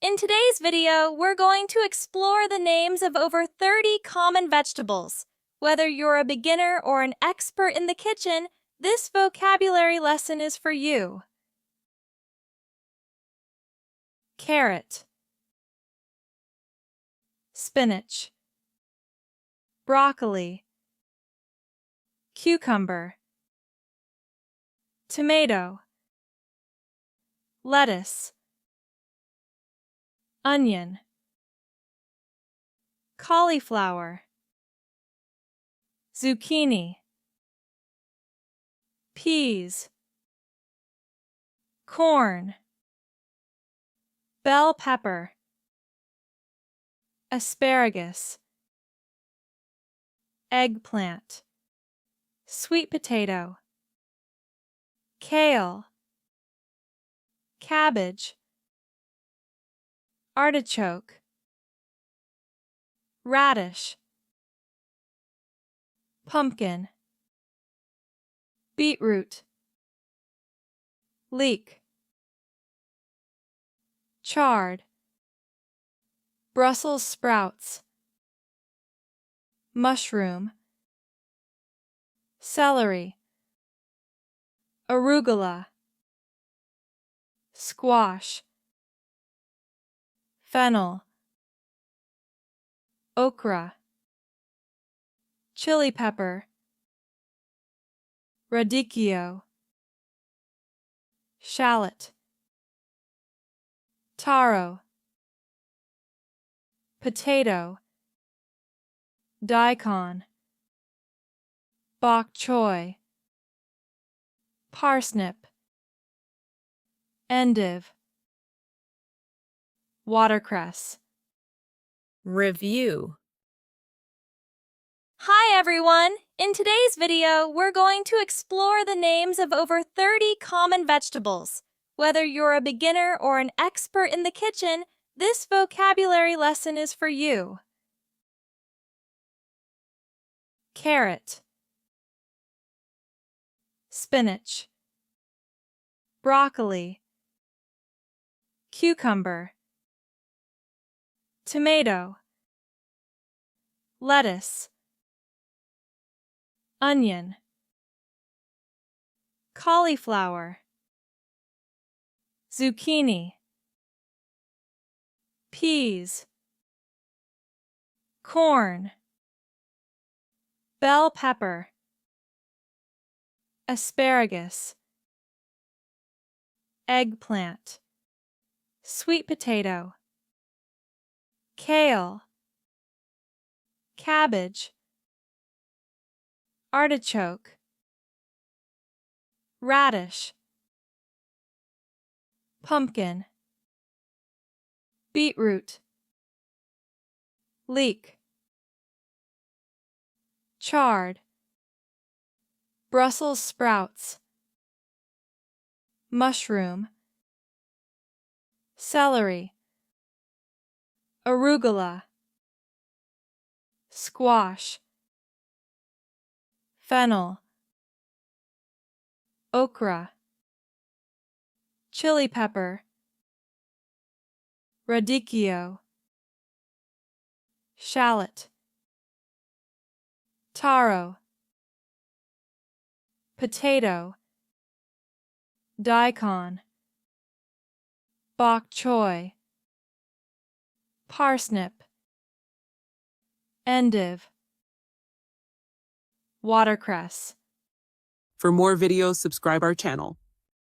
In today's video, we're going to explore the names of over 30 common vegetables. Whether you're a beginner or an expert in the kitchen, this vocabulary lesson is for you. Carrot, spinach, broccoli, cucumber, tomato, lettuce, onion, cauliflower, zucchini, peas, corn, bell pepper, asparagus, eggplant, sweet potato, kale, cabbage, artichoke, radish, pumpkin, beetroot, leek, chard, Brussels sprouts, mushroom, celery, arugula, squash, fennel, okra, chili pepper, radicchio, shallot, taro, potato, daikon, bok choy, parsnip, endive, watercress. Review. Hi everyone! In today's video, we're going to explore the names of over 30 common vegetables. Whether you're a beginner or an expert in the kitchen, this vocabulary lesson is for you. Carrot, spinach, broccoli, cucumber, tomato, lettuce, onion, cauliflower, zucchini, peas, corn, bell pepper, asparagus, eggplant, sweet potato, kale, cabbage, artichoke, radish, pumpkin, beetroot, leek, chard, Brussels sprouts, mushroom, celery, arugula, squash, fennel, okra, chili pepper, radicchio, shallot, taro, potato, daikon, bok choy, parsnip, endive, watercress. For more videos, subscribe our channel.